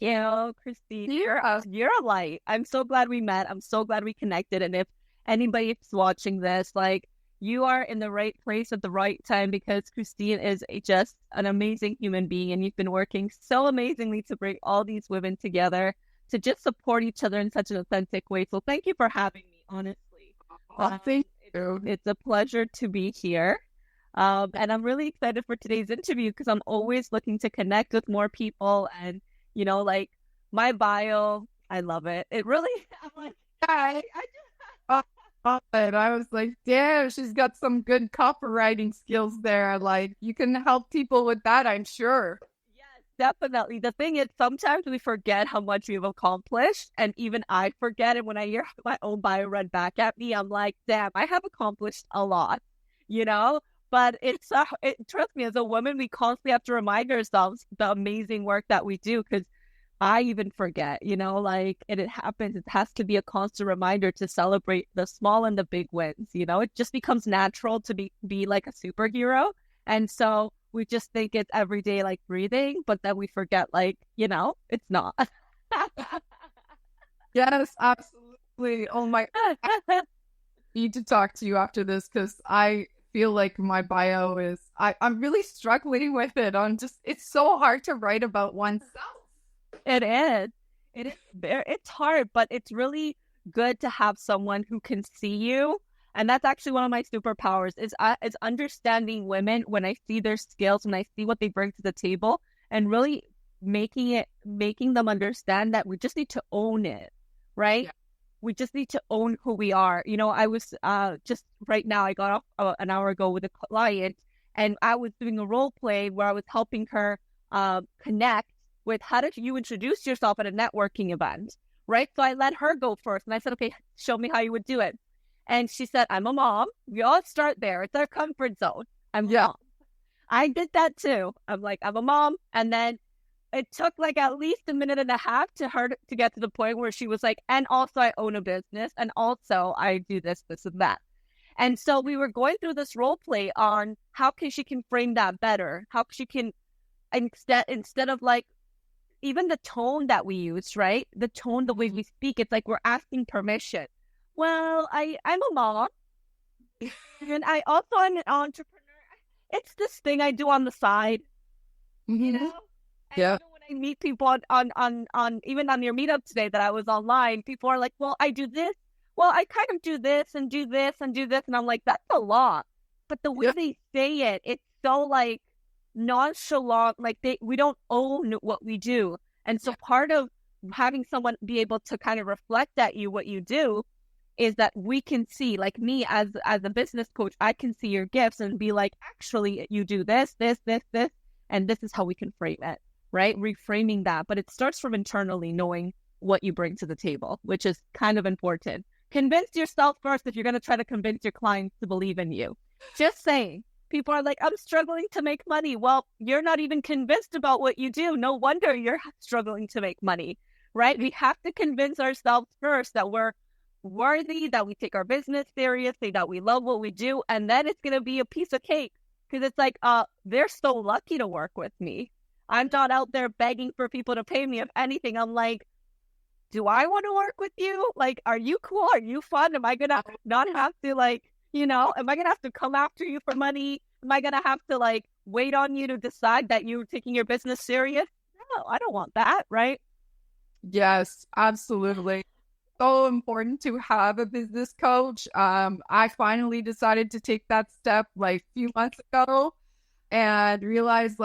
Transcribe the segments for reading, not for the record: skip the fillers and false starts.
you, Christine. You're a light. I'm so glad we met. I'm so glad we connected. And if anybody's watching this, like, you are in the right place at the right time because Christine is just an amazing human being, and you've been working so amazingly to bring all these women together to just support each other in such an authentic way. So thank you for having me, honestly. Thank you. It's a pleasure to be here. And I'm really excited for today's interview because I'm always looking to connect with more people. And, like my bio, I love it. It really, I'm like, and I was like, damn, she's got some good copywriting skills there. Like, you can help people with that, I'm sure. yes, definitely. The thing is, sometimes we forget how much we've accomplished. And even I forget it when I hear my own bio read back at me. I'm like, damn, I have accomplished a lot, you know? But trust me, as a woman, we constantly have to remind ourselves the amazing work that we do because I even forget, and it happens. It has to be a constant reminder to celebrate the small and the big wins. It just becomes natural to be like a superhero. And so we just think it's every day like breathing, but then we forget, it's not. Yes, absolutely. Oh my, I need to talk to you after this because I feel like my bio I'm really struggling with it. It's so hard to write about oneself. It is. It's hard, but it's really good to have someone who can see you. And that's actually one of my superpowers is understanding women when I see their skills, when I see what they bring to the table, and really making them understand that we just need to own it, right? Yeah. We just need to own who we are. I was just right now, I got off an hour ago with a client, and I was doing a role play where I was helping her connect with how did you introduce yourself at a networking event, right? So I let her go first. And I said, okay, show me how you would do it. And she said, I'm a mom. We all start there. It's our comfort zone. I'm a mom. I did that too. I'm like, I'm a mom. And then it took like at least a minute and a half to her to get to the point where she was like, and also I own a business. And also I do this, this, and that. And so we were going through this role play on how she can frame that better. How she can, instead of like, even the tone that we use, right? The tone, the way we speak, it's like we're asking permission. Well, I'm a mom. And I also am an entrepreneur. It's this thing I do on the side, And yeah. When I meet people on even on your meetup today that I was online, people are like, well, I do this. Well, I kind of do this and do this and do this. And I'm like, that's a lot. But the way they say it, it's so like, nonchalant, like we don't own what we do. And so part of having someone be able to kind of reflect at you what you do is that we can see, like me as a business coach, I can see your gifts and be like, actually you do this, and this is how we can frame it, right? Reframing that. But it starts from internally knowing what you bring to the table, which is kind of important. Convince yourself first if you're going to try to convince your clients to believe in you. Just saying. People are like, I'm struggling to make money. Well, you're not even convinced about what you do. No wonder you're struggling to make money, right? We have to convince ourselves first that we're worthy, that we take our business seriously, that we love what we do. And then it's going to be a piece of cake because it's like, they're so lucky to work with me. I'm not out there begging for people to pay me. If anything, I'm like, do I want to work with you? Like, are you cool? Are you fun? Am I going to not have to am I going to have to come after you for money? Am I going to have to wait on you to decide that you're taking your business serious? No, I don't want that, right? Yes, absolutely. So important to have a business coach. I finally decided to take that step a few months ago and realized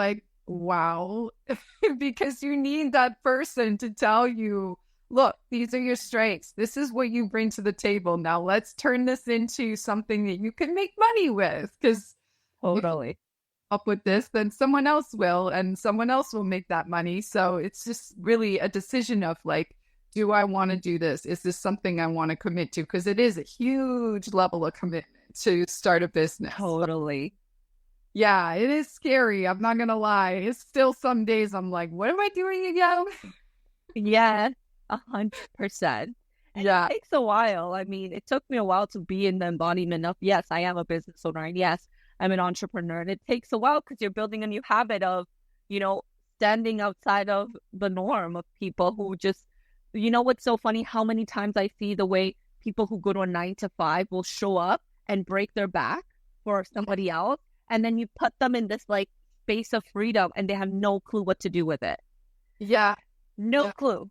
wow, because you need that person to tell you, look, these are your strengths. This is what you bring to the table. Now let's turn this into something that you can make money with. Because totally up with this, then someone else will, and someone else will make that money. So it's just really a decision of do I want to do this? Is this something I want to commit to? Because it is a huge level of commitment to start a business. Totally. Yeah, it is scary. I'm not going to lie. It's still some days I'm like, what am I doing again? Yeah. 100%. Yeah. It takes a while. I mean, it took me a while to be in the embodiment of, yes, I am a business owner. And yes, I'm an entrepreneur. And it takes a while because you're building a new habit of, standing outside of the norm of people who just, you know, what's so funny? How many times I see the way people who go to a 9 to 5 will show up and break their back for somebody else. And then you put them in this like space of freedom and they have no clue what to do with it. Yeah. No clue.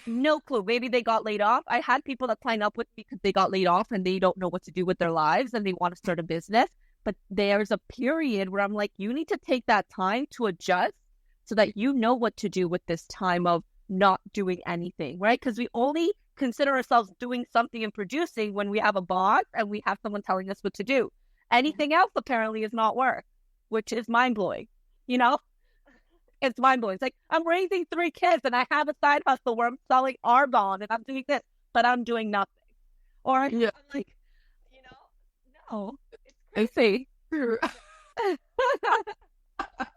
No clue. Maybe they got laid off. I had people that sign up with me because they got laid off and they don't know what to do with their lives and they want to start a business. But there's a period where I'm like, you need to take that time to adjust so that you know what to do with this time of not doing anything, right? Because we only consider ourselves doing something and producing when we have a boss and we have someone telling us what to do. Anything else apparently is not work, which is mind-blowing, you know? It's mind-blowing. It's like, I'm raising 3 kids and I have a side hustle where I'm selling Arbonne and I'm doing this, but I'm doing nothing. Or I'm like, you know, no, it's crazy. I'm doing nothing.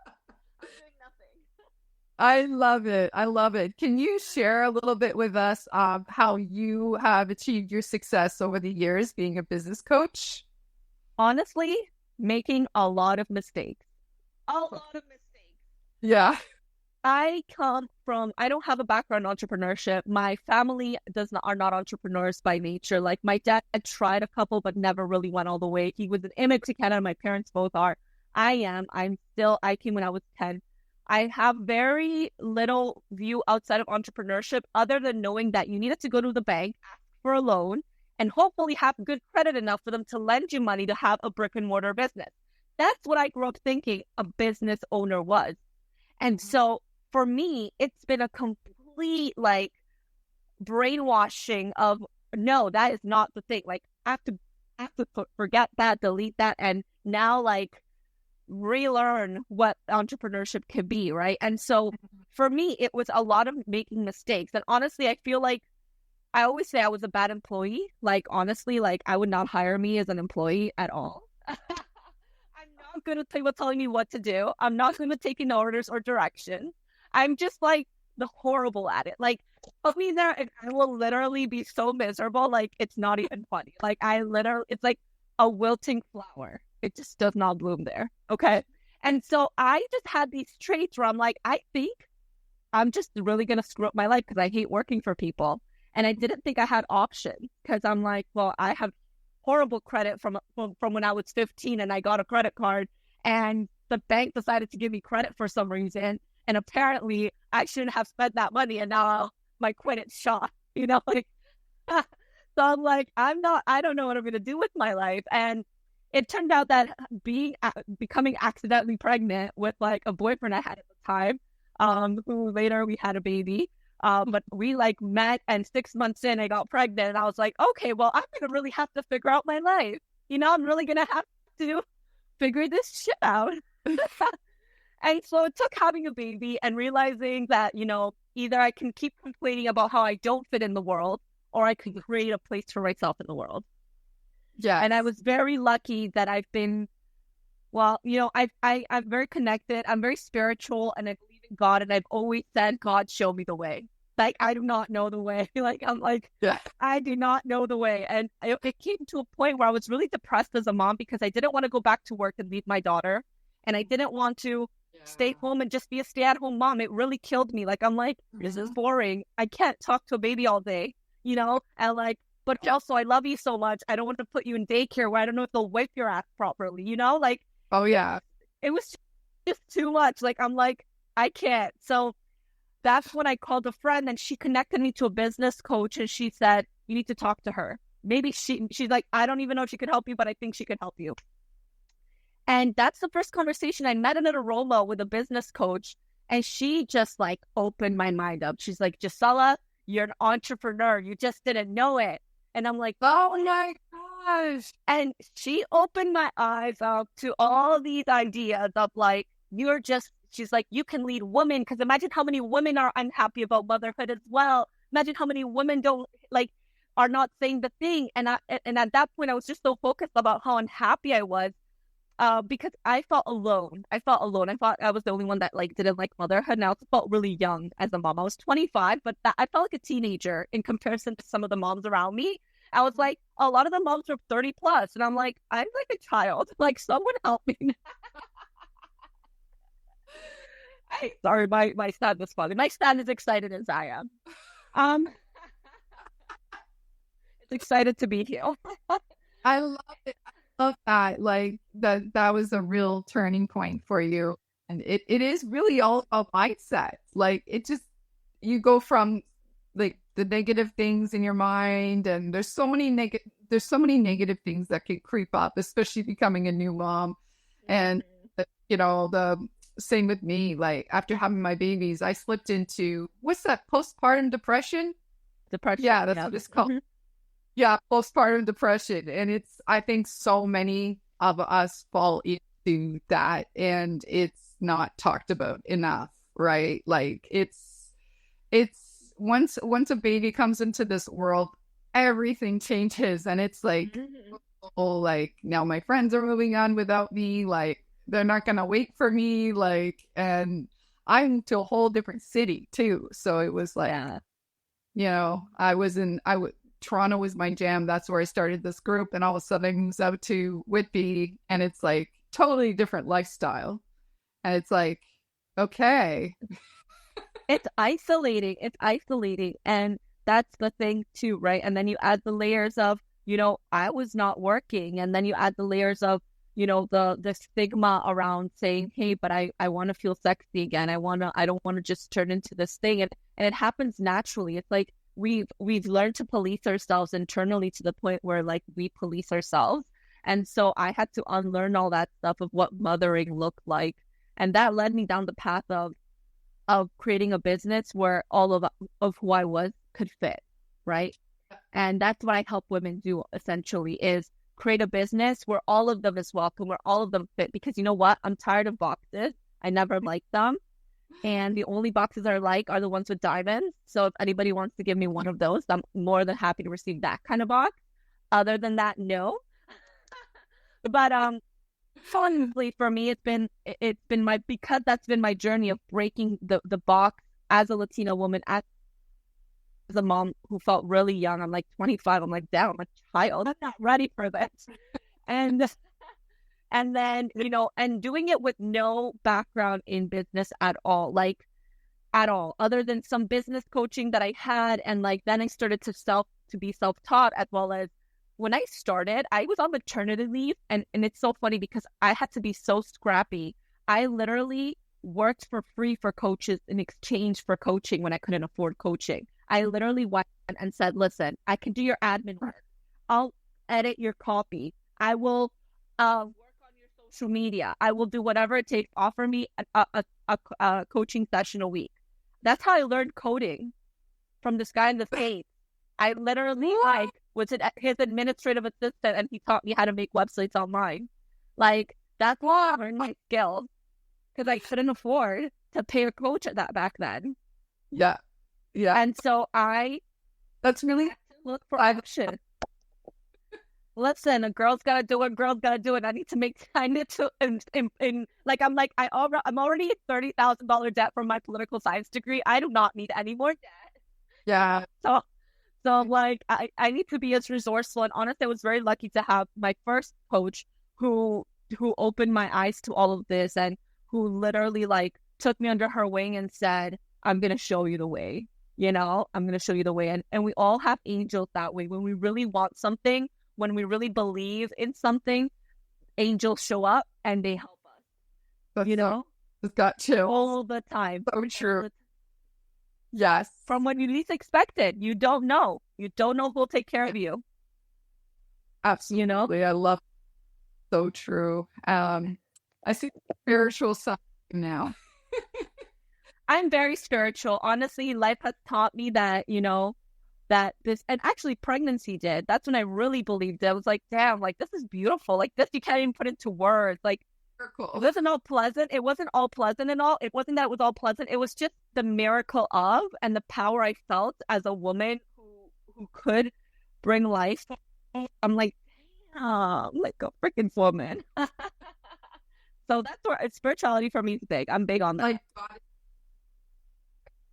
I love it. I love it. Can you share a little bit with us how you have achieved your success over the years being a business coach? Honestly, making a lot of mistakes. A lot of mistakes. Yeah. I don't have a background in entrepreneurship. My family are not entrepreneurs by nature. Like my dad tried a couple, but never really went all the way. He was an immigrant to Canada. My parents both are. I came when I was 10. I have very little view outside of entrepreneurship other than knowing that you needed to go to the bank, ask for a loan, and hopefully have good credit enough for them to lend you money to have a brick and mortar business. That's what I grew up thinking a business owner was. And so for me, it's been a complete like brainwashing of, no, that is not the thing. Like I have to forget that, delete that, and now like relearn what entrepreneurship can be, right? And so for me, it was a lot of making mistakes. And honestly, I feel like I always say I was a bad employee. Like honestly, like I would not hire me as an employee at all. I'm not good at people telling me what to do. I'm not good at taking orders or direction. I'm just like the horrible at it. Like put me there and I will literally be so miserable. Like it's not even funny. Like it's like a wilting flower. It just does not bloom there. Okay. And so I just had these traits where I'm like, I think I'm just really going to screw up my life because I hate working for people. And I didn't think I had options because I'm like, well, I have horrible credit from when I was 15 and I got a credit card and the bank decided to give me credit for some reason. And apparently I shouldn't have spent that money and now my credit's shot, you know, like, so I'm like, I don't know what I'm going to do with my life. And it turned out that becoming accidentally pregnant with like a boyfriend I had at the time, who later we had a baby. But we like met and 6 months in, I got pregnant and I was like, okay, well, I'm going to really have to figure out my life. You know, I'm really going to have to figure this shit out. And so it took having a baby and realizing that, you know, either I can keep complaining about how I don't fit in the world or I can create a place for myself in the world. Yeah. And I was very lucky that I've been, well, you know, I'm very connected. I'm very spiritual and I believe in God. And I've always said, God, show me the way. Like, I do not know the way. Like, I'm like, yeah. I do not know the way. And it came to a point where I was really depressed as a mom because I didn't want to go back to work and leave my daughter. And I didn't want to stay home and just be a stay-at-home mom. It really killed me. Like, I'm like, this is boring. I can't talk to a baby all day, you know? And like, but also I love you so much. I don't want to put you in daycare where I don't know if they'll wipe your ass properly, you know? Like, oh yeah. It was just too much. Like, I'm like, I can't. So that's when I called a friend and she connected me to a business coach and she said, you need to talk to her. Maybe she's like, I don't even know if she could help you, but I think she could help you. And that's the first conversation. I met in an Aroma with a business coach and she just like opened my mind up. She's like, Gicela, you're an entrepreneur. You just didn't know it. And I'm like, oh my gosh. And she opened my eyes up to all these ideas of like, she's like, you can lead women. Because imagine how many women are unhappy about motherhood as well. Imagine how many women are not saying the thing. And at that point, I was just so focused about how unhappy I was. Because I felt alone. I thought I was the only one that like didn't like motherhood. And I also felt really young as a mom. I was 25, but I felt like a teenager in comparison to some of the moms around me. I was like, a lot of the moms are 30 plus. And I'm like, I'm like a child. Like, someone help me. Sorry, my son was funny. My son is excited as I am. Um, it's excited to be here. I love it. I love that. Like that was a real turning point for you. And it is really all about mindset. Like it just you go from like the negative things in your mind, and there's so many negative things that can creep up, especially becoming a new mom. And the same with me, like after having my babies, I slipped into what's that, postpartum depression? Depression. Yeah, that's what it's called. Yeah, postpartum depression. And I think so many of us fall into that, and it's not talked about enough, right? Like it's once a baby comes into this world, everything changes, and it's like, oh, like now my friends are moving on without me, like they're not gonna wait for me, like, and I'm to a whole different city too. So it was like, Toronto was my jam. That's where I started this group. And all of a sudden I moved out to Whitby, and it's like totally different lifestyle. And it's like, okay. It's isolating. It's isolating. And that's the thing too, right? And then you add the layers of, I was not working. And then you add the layers of, the stigma around saying, hey, but I want to feel sexy again. I don't want to just turn into this thing. And it happens naturally. It's like, we've learned to police ourselves internally to the point where like we police ourselves. And so I had to unlearn all that stuff of what mothering looked like. And that led me down the path of creating a business where all of who I was could fit, right? And that's what I help women do essentially, is create a business where all of them is welcome, where all of them fit. Because you know what? I'm tired of boxes. I never liked them. And the only boxes I like are the ones with diamonds. So if anybody wants to give me one of those, I'm more than happy to receive that kind of box. Other than that, no. But honestly, for me, it's been because that's been my journey of breaking the box as a Latina woman, as a mom who felt really young. I'm like 25. I'm like, damn, I'm a child. I'm not ready for this. And then, and doing it with no background in business at all, other than some business coaching that I had. And like, then I started to be self-taught, as well as when I started, I was on maternity leave. And it's so funny because I had to be so scrappy. I literally worked for free for coaches in exchange for coaching when I couldn't afford coaching. I literally went and said, listen, I can do your admin work. I'll edit your copy. I will social media. I will do whatever it takes. Offer me a coaching session a week. That's how I learned coding from this guy in the States. I literally was his administrative assistant, and he taught me how to make websites online. Like, that's why I learned my skills, because I couldn't afford to pay a coach at that back then. Yeah. And so that's really look for action. Listen, a girl's gotta do it. Girl's gotta do it. I need to, I'm already at $30,000 debt from my political science degree. I do not need any more debt. Yeah. So like, I need to be as resourceful. And honestly, I was very lucky to have my first coach who opened my eyes to all of this, and who literally like took me under her wing and said, I'm gonna show you the way. I'm gonna show you the way. And we all have angels that way. When we really want something, when we really believe in something, angels show up and they help us. It's got chills all the time. So true. Yes. From when you least expect it. You don't know who'll take care of you. Absolutely. I love it. So true. I see the spiritual side now. I'm very spiritual. Honestly, life has taught me that, that this, and actually pregnancy did. That's when I really believed it. I was like, damn, like, this is beautiful. Like, this, you can't even put into words. Like, it wasn't all pleasant. It wasn't all pleasant and all. It wasn't that it was all pleasant. It was just the miracle of, and the power I felt as a woman who could bring life. I'm like, damn, like a freaking woman. So that's where spirituality for me is big. I'm big on that.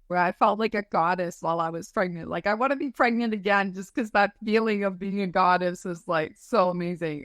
Where I felt like a goddess while I was pregnant. Like, I want to be pregnant again, just because that feeling of being a goddess is like so amazing.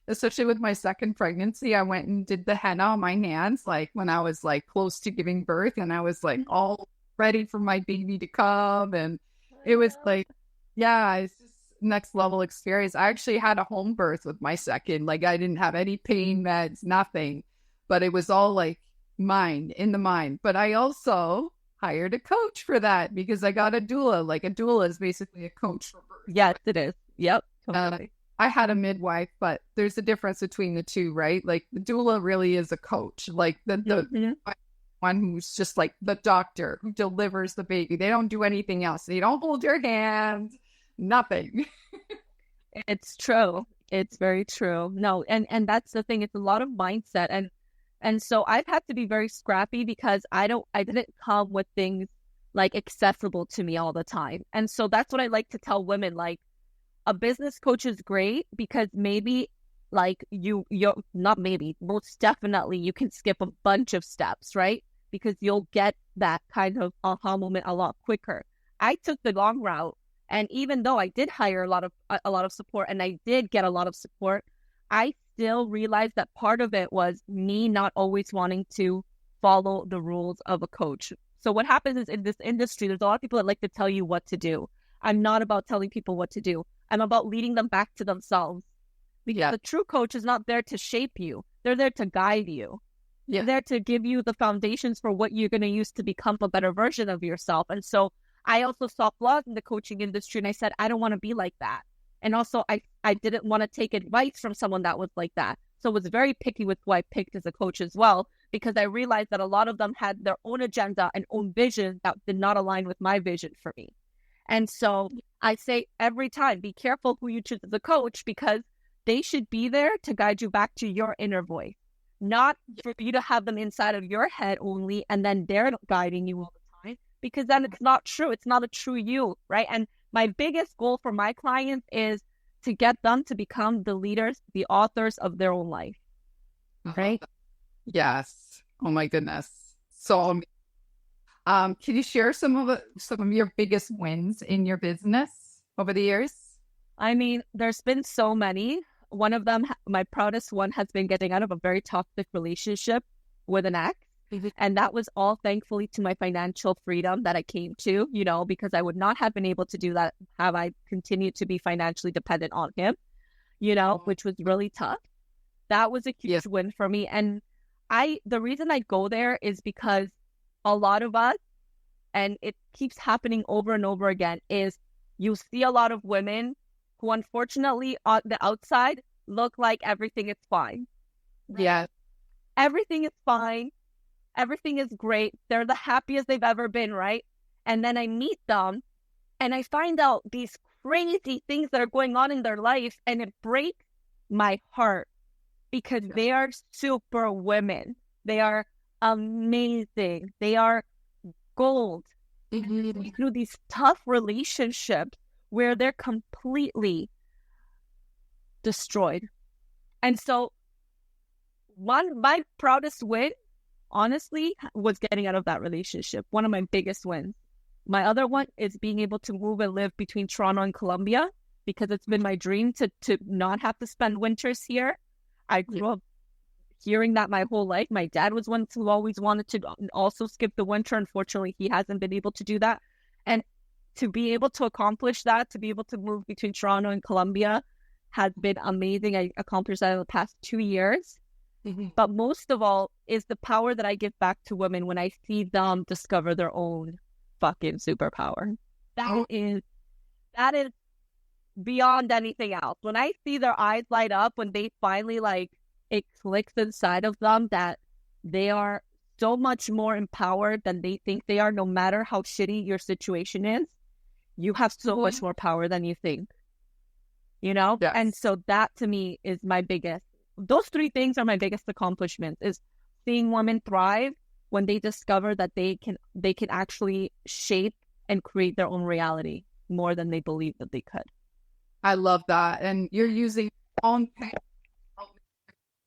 especially with my second pregnancy. I went and did the henna on my hands, like when I was like close to giving birth, and I was like all ready for my baby to come. And it was like, yeah, it's just next level experience. I actually had a home birth with my second. Like I didn't have any pain meds, nothing, but it was all like in the mind. But I also hired a coach for that because I got a doula. Like a doula is basically a coach for birth. Yes, it is. Yep. Totally. I had a midwife, but there's a difference between the two, right? Like the doula really is a coach, like the one who's just like the doctor who delivers the baby. They don't do anything else. They don't hold your hand, nothing. It's true. It's very true. No, and that's the thing. It's a lot of mindset, and so I've had to be very scrappy because I didn't come with things like accessible to me all the time. And so that's what I like to tell women, like a business coach is great because maybe like you're not maybe, most definitely you can skip a bunch of steps, right? Because you'll get that kind of aha moment a lot quicker. I took the long route, and even though I did hire a lot of support and I did get a lot of support, I still realized that part of it was me not always wanting to follow the rules of a coach. So what happens is in this industry, there's a lot of people that like to tell you what to do. I'm not about telling people what to do. I'm about leading them back to themselves. Because the true coach is not there to shape you. They're there to guide you. They're there to give you the foundations for what you're going to use to become a better version of yourself. And so I also saw flaws in the coaching industry, and I said, I don't want to be like that. And also I didn't want to take advice from someone that was like that. So I was very picky with who I picked as a coach as well, because I realized that a lot of them had their own agenda and own vision that did not align with my vision for me. And so I say every time, be careful who you choose as a coach, because they should be there to guide you back to your inner voice, not for you to have them inside of your head only, and then they're guiding you all the time, because then it's not true. It's not a true you, right? And my biggest goal for my clients is to get them to become the leaders, the authors of their own life, right? Yes. Oh my goodness. So can you share some of your biggest wins in your business over the years? I mean, there's been so many. One of them, my proudest one, has been getting out of a very toxic relationship with an ex. And that was all thankfully to my financial freedom that I came to, because I would not have been able to do that have I continued to be financially dependent on him, which was really tough. That was a huge win for me. And the reason I go there is because a lot of us, and it keeps happening over and over again, is you see a lot of women who unfortunately on the outside look like everything is fine. Yeah. Everything is fine. Everything is great. They're the happiest they've ever been, right? And then I meet them and I find out these crazy things that are going on in their life, and it breaks my heart because they are super women. They are amazing. They are gold. Through these tough relationships where they're completely destroyed. And so my proudest win, honestly, was getting out of that relationship. One of my biggest wins. My other one is being able to move and live between Toronto and Colombia, because it's been my dream to not have to spend winters here. I grew up hearing that my whole life. My dad was one who always wanted to also skip the winter. Unfortunately, he hasn't been able to do that. And to be able to accomplish that, to be able to move between Toronto and Colombia has been amazing. I accomplished that in the past 2 years. But most of all is the power that I give back to women when I see them discover their own fucking superpower. That is beyond anything else. When I see their eyes light up, when they finally it clicks inside of them that they are so much more empowered than they think they are, no matter how shitty your situation is. You have so much more power than you think, Yes. And so that to me is my biggest. Those three things are my biggest accomplishments: is seeing women thrive when they discover that they can actually shape and create their own reality more than they believe that they could. I love that. And you're using own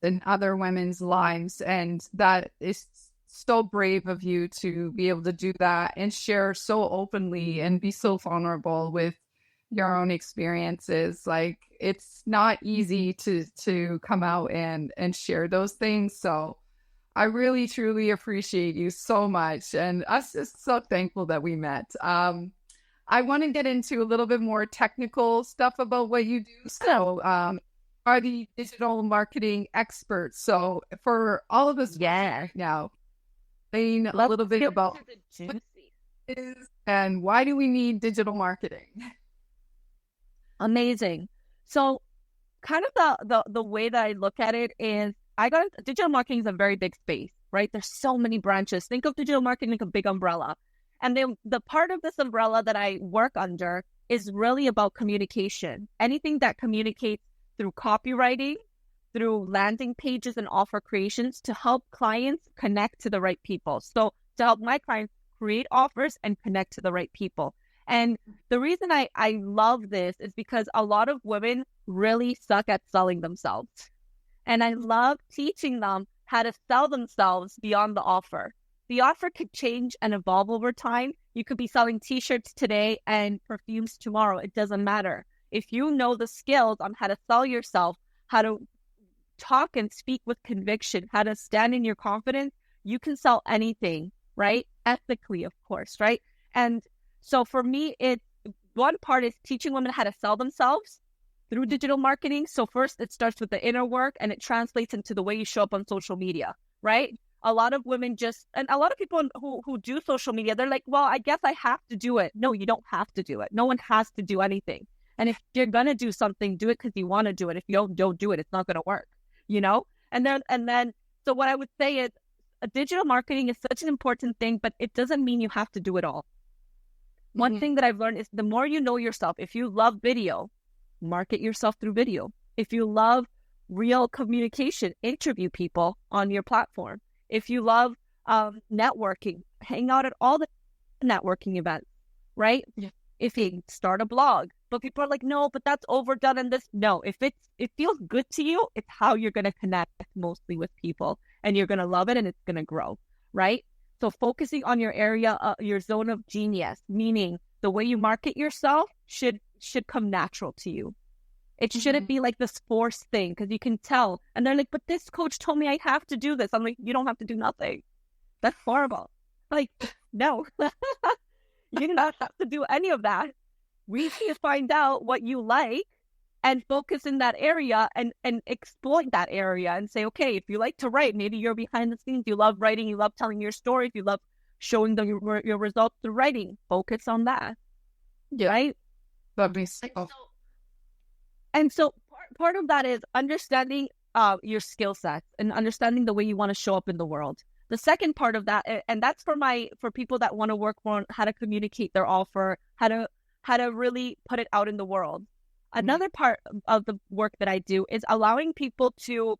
in other women's lives, and that is so brave of you to be able to do that and share so openly and be so vulnerable with your own experiences. Like it's not easy to come out and share those things. So I really truly appreciate you so much, and us just so thankful that we met. I want to get into a little bit more technical stuff about what you do. So, are the digital marketing experts. So, for all of us, now, explain a little bit about what it is and why do we need digital marketing? Amazing. So, kind of the way that I look at it is, digital marketing is a very big space, right? There's so many branches. Think of digital marketing like a big umbrella. And then the part of this umbrella that I work under is really about communication. Anything that communicates through copywriting, through landing pages and offer creations to help clients connect to the right people. So to help my clients create offers and connect to the right people. And the reason I love this is because a lot of women really suck at selling themselves. And I love teaching them how to sell themselves beyond the offer. The offer could change and evolve over time. You could be selling t-shirts today and perfumes tomorrow. It doesn't matter. If you know the skills on how to sell yourself, how to talk and speak with conviction, how to stand in your confidence, you can sell anything, right? Ethically, of course, right? And so for me, one part is teaching women how to sell themselves through digital marketing. So first, it starts with the inner work and it translates into the way you show up on social media, right? A lot of women and a lot of people who do social media, they're like, well, I guess I have to do it. No, you don't have to do it. No one has to do anything. And if you're going to do something, do it because you want to do it. If you don't do it, it's not going to work, you know? And then, so what I would say is digital marketing is such an important thing, but it doesn't mean you have to do it all. One thing that I've learned is the more you know yourself, if you love video, market yourself through video. If you love real communication, interview people on your platform. If you love networking, hang out at all the networking events, right? Yeah. If you start a blog, but people are like, no, but that's overdone and this. No, if it feels good to you, it's how you're going to connect mostly with people and you're going to love it and it's going to grow, right? So focusing on your area, your zone of genius, meaning the way you market yourself should come natural to you. It shouldn't be like this forced thing because you can tell. And they're like, but this coach told me I have to do this. I'm like, you don't have to do nothing. That's horrible. Like, no, you do not have to do any of that. We need to find out what you like and focus in that area and exploit that area and say, okay, if you like to write, maybe you're behind the scenes, you love writing, you love telling your stories, you love showing them your results through writing. Focus on that. Yeah. Right? That'd be so. And so part of that is understanding your skill sets and understanding the way you want to show up in the world. The second part of that, and that's for people that want to work on how to communicate their offer, how to really put it out in the world. Another part of the work that I do is allowing people to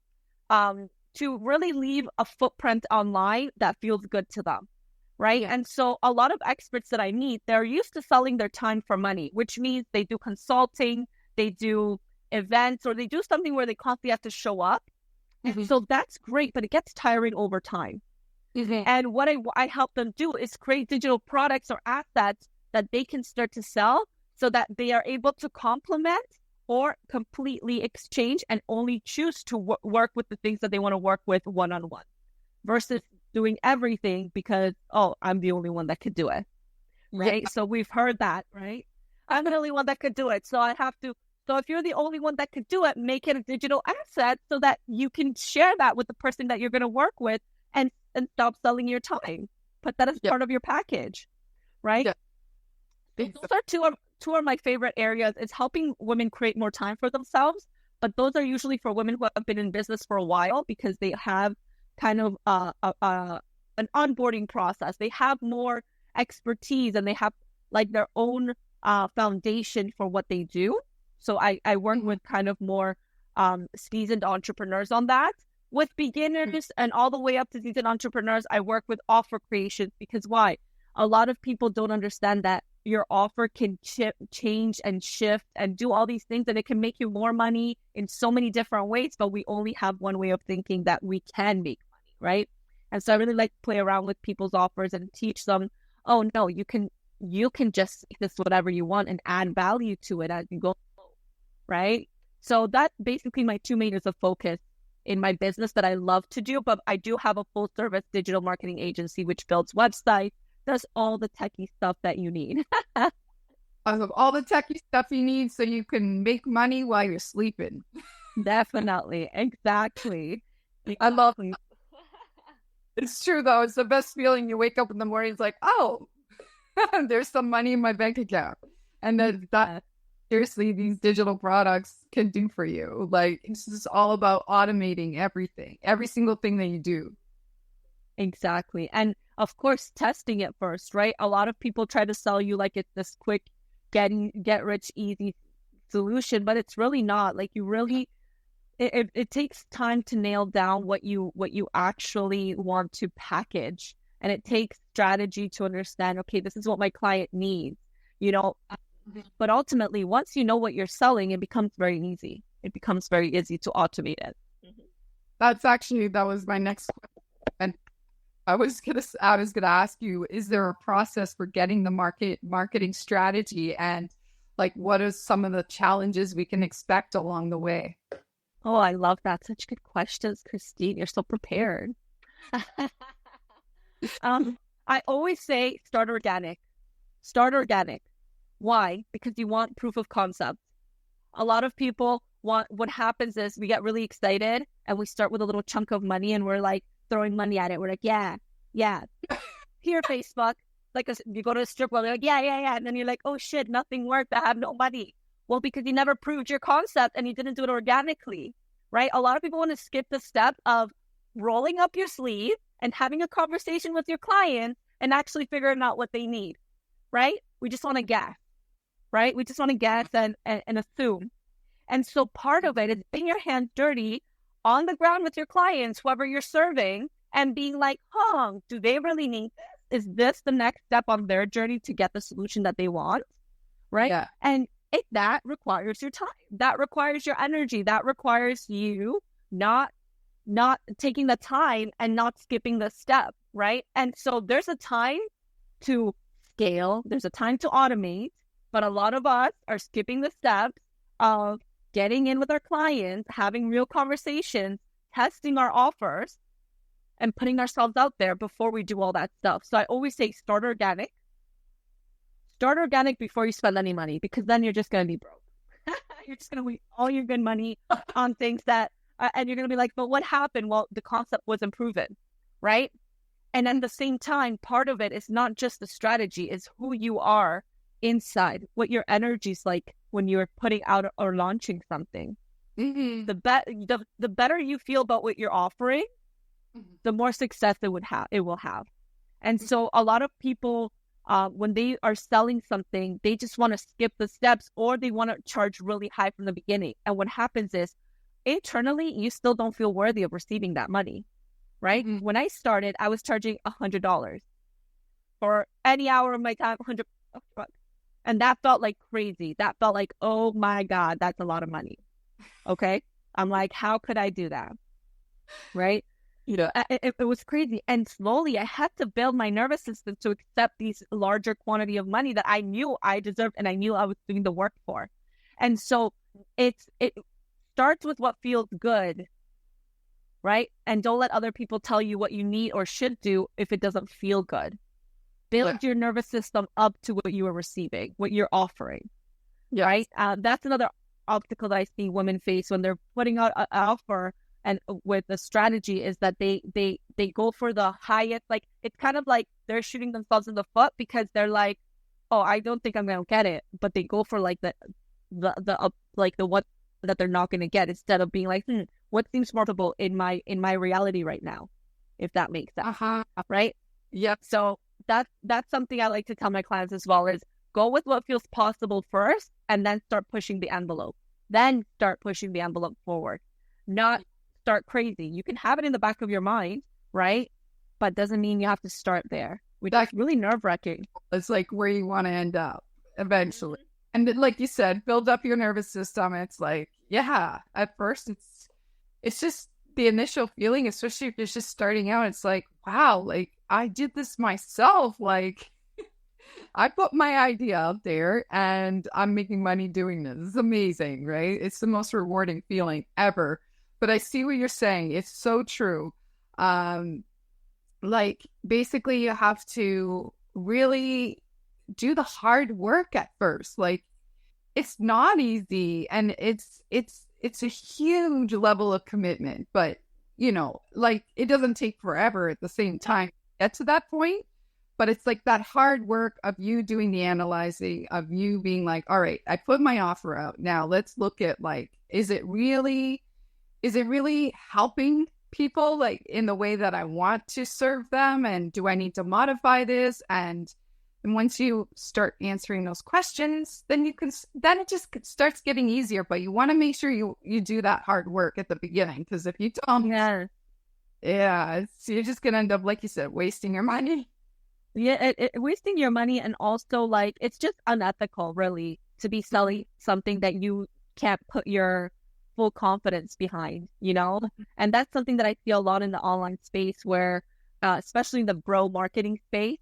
really leave a footprint online that feels good to them, right? Yeah. And so a lot of experts that I meet, they're used to selling their time for money, which means they do consulting, they do events, or they do something where they constantly have to show up. And so that's great, but it gets tiring over time. And what I help them do is create digital products or assets that they can start to sell so that they are able to complement or completely exchange and only choose to work with the things that they want to work with one-on-one versus doing everything because, oh, I'm the only one that could do it, right? Yeah. So we've heard that, right? I'm the only one that could do it. So I have to, so if you're the only one that could do it, make it a digital asset so that you can share that with the person that you're going to work with and stop selling your time. Put that as part of your package, right? Yeah. Those are two of my favorite areas. It's helping women create more time for themselves, but those are usually for women who have been in business for a while because they have kind of an onboarding process. They have more expertise and they have like their own foundation for what they do. So I work with kind of more seasoned entrepreneurs on that. With beginners and all the way up to seasoned entrepreneurs, I work with offer creations because why? A lot of people don't understand that your offer can change and shift and do all these things, and it can make you more money in so many different ways, but we only have one way of thinking that we can make money, right? And so I really like to play around with people's offers and teach them, oh no, you can you can just make this whatever you want and add value to it as you go, right? So that's basically my two areas of focus in my business that I love to do. But I do have a full service digital marketing agency, which builds websites, does all the techie stuff that you need. All the techie stuff you need so you can make money while you're sleeping. Definitely. Exactly. I love it. It's true, though. It's the best feeling. You wake up in the morning, it's like, oh, there's some money in my bank account. And then that, seriously, these digital products can do for you. Like, it's just all about automating everything, every single thing that you do. Exactly. And of course, testing it first, right? A lot of people try to sell you like it's this quick get rich easy solution, but it's really not. Like, you really, it takes time to nail down what you actually want to package. And it takes strategy to understand, okay, this is what my client needs, but ultimately, once you know what you're selling, it becomes very easy. It becomes very easy to automate it. That was my next question. I was gonna ask you, is there a process for getting the marketing strategy, and like, what are some of the challenges we can expect along the way? Oh, I love that. Such good questions, Christine. You're so prepared. I always say start organic. Start organic. Why? Because you want proof of concept. A lot of people what happens is we get really excited and we start with a little chunk of money and we're like throwing money at it. We're like, yeah. Here, Facebook. Like, you go to a strip club, you're like, yeah. And then you're like, oh shit, nothing worked. I have no money. Well, because you never proved your concept and you didn't do it organically, right? A lot of people want to skip the step of rolling up your sleeve and having a conversation with your client and actually figuring out what they need, right? We just want to guess, right? We just want to guess and assume. And so part of it is getting your hands dirty on the ground with your clients, whoever you're serving, and being like, do they really need this? Is this the next step on their journey to get the solution that they want, right? Yeah. And that requires your time. That requires your energy. That requires you not taking the time and not skipping the step, right? And so there's a time to scale. There's a time to automate. But a lot of us are skipping the steps of getting in with our clients, having real conversations, testing our offers, and putting ourselves out there before we do all that stuff. So I always say start organic. Start organic before you spend any money, because then you're just going to be broke. You're just going to waste all your good money on things that, and you're going to be like, but what happened? Well, the concept wasn't proven, right? And at the same time, part of it is not just the strategy, it's who you are inside, what your energy's like when you're putting out or launching something. Mm-hmm. The better you feel about what you're offering, the more success it will have. And so a lot of people, when they are selling something, they just want to skip the steps, or they want to charge really high from the beginning. And what happens is, internally, you still don't feel worthy of receiving that money, right? Mm-hmm. When I started, I was charging $100 for any hour of my time, $100. And that felt like crazy. That felt like, oh my God, that's a lot of money. Okay. I'm like, how could I do that? Right. It was crazy. And slowly I had to build my nervous system to accept these larger quantity of money that I knew I deserved and I knew I was doing the work for. And so it starts with what feels good, right? And don't let other people tell you what you need or should do if it doesn't feel good. Build your nervous system up to what you are receiving, what you're offering, right? That's another obstacle that I see women face when they're putting out an offer. And with the strategy is that they go for the highest, like, it's kind of like they're shooting themselves in the foot, because they're like, oh, I don't think I'm going to get it. But they go for like the one that they're not going to get, instead of being like, what seems more profitable in my reality right now, if that makes sense. Right? Yep. So that's something I like to tell my clients as well, is go with what feels possible first, and then start pushing the envelope. Then start pushing the envelope forward. Not start crazy. You can have it in the back of your mind, right? But doesn't mean you have to start there, which is really nerve-wracking. It's like where you want to end up eventually. Mm-hmm. And like you said, build up your nervous system. It's like, at first it's just the initial feeling, especially if you're just starting out. It's like, wow, like I did this myself. Like I put my idea out there and I'm making money doing this. It's amazing, right? It's the most rewarding feeling ever. But I see what you're saying. It's so true. Um, like basically you have to really do the hard work at first. Like it's not easy and it's a huge level of commitment, but like it doesn't take forever at the same time to get to that point. But it's like that hard work of you doing the analyzing, of you being like, all right, I put my offer out. Now let's look at like, is it really helping people like in the way that I want to serve them? And do I need to modify this? And once you start answering those questions, then it just starts getting easier. But you want to make sure you do that hard work at the beginning, because if you don't, Yeah. yeah, you're just gonna end up, like you said, wasting your money. Yeah, wasting your money, and also like it's just unethical, really, to be selling something that you can't put your full confidence behind, And that's something that I feel a lot in the online space, where, especially in the bro marketing space,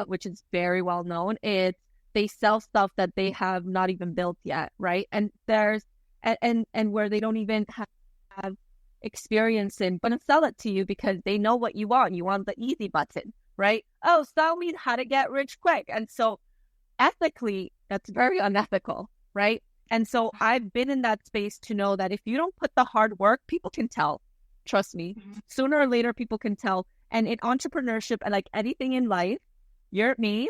which is very well known, they sell stuff that they have not even built yet, right? And there's and where they don't even have experience in, but sell it to you because they know what you want. You want the easy button, right? Oh, sell me how to get rich quick. And so ethically, that's very unethical, right? And so I've been in that space to know that if you don't put the hard work, people can tell. Trust me. Sooner or later, people can tell. And in entrepreneurship and like anything in life, your name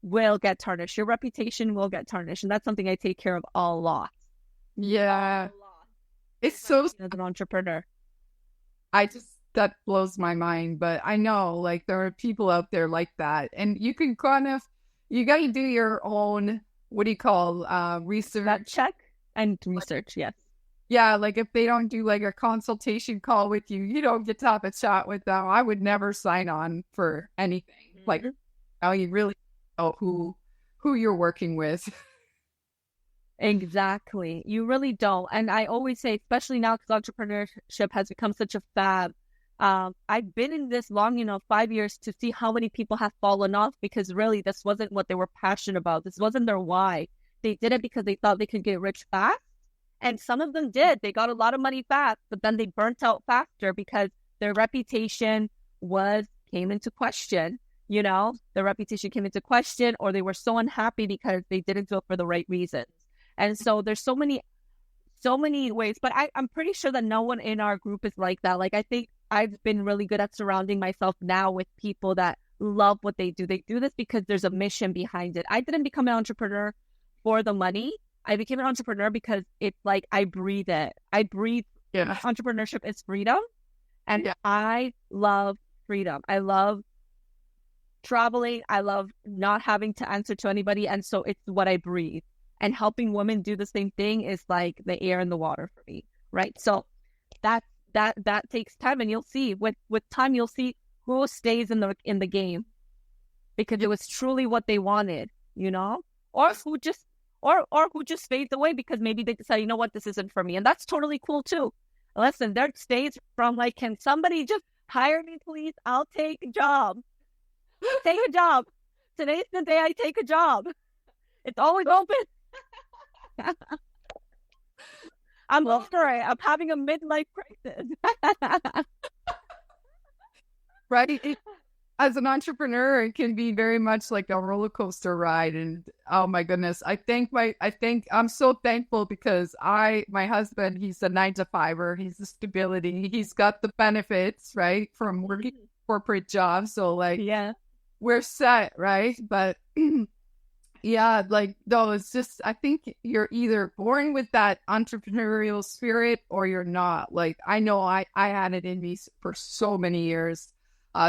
will get tarnished. Your reputation will get tarnished. And that's something I take care of a lot. Yeah. It's so, as an entrepreneur. that blows my mind, but I know like there are people out there like that, and you can you got to do your own, what do you call, research? That check and research, yes. Yeah, like if they don't do like a consultation call with you, you don't get to have a chat with them. I would never sign on for anything. Like, you really know who you're working with. Exactly. You really don't. And I always say, especially now because entrepreneurship has become such a fad, I've been in this long, 5 years, to see how many people have fallen off because really this wasn't what they were passionate about. This wasn't their why. They did it because they thought they could get rich fast. And some of them did. They got a lot of money fast, but then they burnt out faster because their reputation came into question. Their reputation came into question, or they were so unhappy because they didn't do it for the right reasons. And so there's so many ways, but I'm pretty sure that no one in our group is like that. Like, I think I've been really good at surrounding myself now with people that love what they do. They do this because there's a mission behind it. I didn't become an entrepreneur for the money. I became an entrepreneur because it's like I breathe it. I breathe. Yeah. Entrepreneurship is freedom. And I love freedom. I love traveling. I love not having to answer to anybody. And so it's what I breathe. And helping women do the same thing is like the air and the water for me, right? So that takes time, and you'll see with time, you'll see who stays in the game because it was truly what they wanted, or who just fades away because maybe they decide, you know what, this isn't for me, and that's totally cool too. Listen, there stays from like, can somebody just hire me, please? I'll take a job. Take a job. Today's the day I take a job. It's always open. I'm sorry. I'm having a midlife crisis. Right? As an entrepreneur, it can be very much like a roller coaster ride. And oh my goodness, I'm so thankful because my husband, he's a 9-to-5er. He's the stability. He's got the benefits, right, from working corporate jobs. So like, yeah, we're set, right? But yeah, like, no, it's just, I think you're either born with that entrepreneurial spirit or you're not. Like, I know I had it in me for so many years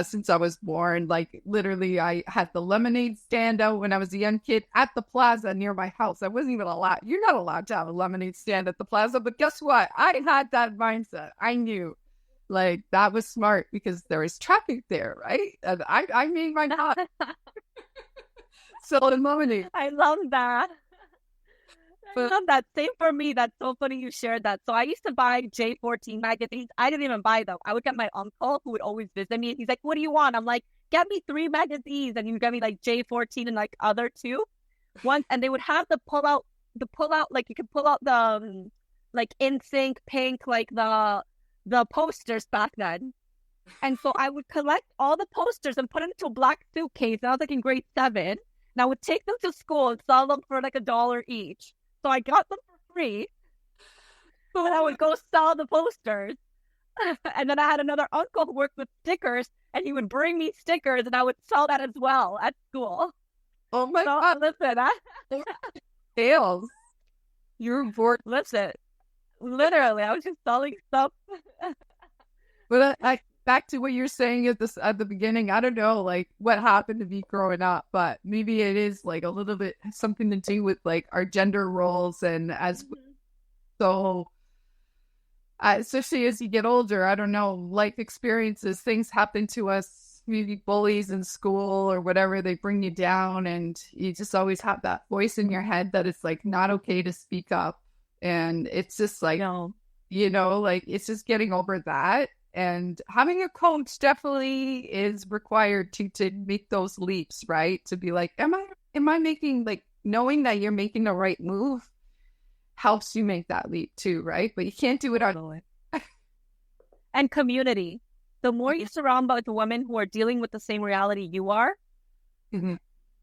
since I was born. Like, literally, I had the lemonade stand out when I was a young kid at the plaza near my house. I wasn't even allowed. You're not allowed to have a lemonade stand at the plaza. But guess what? I had that mindset. I knew, like, that was smart because there was traffic there, right? And I made my not. Selling lemonade. I love that. I love that. Same for me. That's so funny you shared that. So I used to buy J14 magazines. I didn't even buy them. I would get my uncle who would always visit me. And he's like, what do you want? I'm like, get me 3 magazines, and you get me like J14 and like other 2 ones, and they would have the pull out, like you could pull out the like NSYNC, Pink, like the posters back then. And so I would collect all the posters and put it into a black suitcase. And I was like in grade 7. And I would take them to school and sell them for like $1 each. So I got them for free. So I would go sell the posters. And then I had another uncle who worked with stickers, and he would bring me stickers, and I would sell that as well at school. Oh my God. Listen, Sales. You're bored. Listen, literally, I was just selling stuff. But I back to what you're saying at the beginning. I don't know, like what happened to me growing up, but maybe it is like a little bit something to do with like our gender roles, and so especially as you get older, I don't know, life experiences, things happen to us, maybe bullies in school or whatever, they bring you down, and you just always have that voice in your head that it's like not okay to speak up, and it's just like, like it's just getting over that. And having a coach definitely is required to make those leaps, right? To be like, am I making, like, knowing that you're making the right move helps you make that leap too, right? But you can't do it on. And community. The more you surround by the women who are dealing with the same reality you are,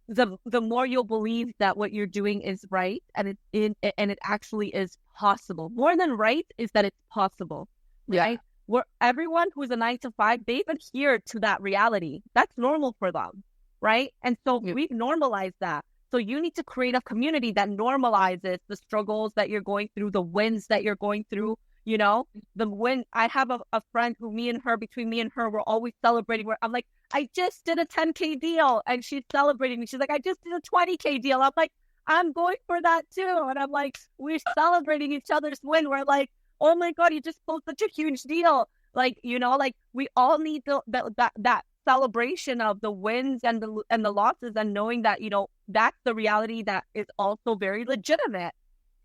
the more you'll believe that what you're doing is right, and it actually is possible. More than right is that it's possible, right? Yeah. Where everyone who's a 9-to-5, they've adhered to that reality. That's normal for them, right? And so we've normalized that. So you need to create a community that normalizes the struggles that you're going through, the wins that you're going through, the win. I have a friend who between me and her, we're always celebrating. Where I'm like, I just did a 10K deal, and she's celebrating me. She's like, I just did a 20K deal. I'm like, I'm going for that too. And I'm like, we're celebrating each other's win. We're like, oh my God, you just closed such a huge deal. Like, like we all need that celebration of the wins and the losses, and knowing that, that's the reality that is also very legitimate.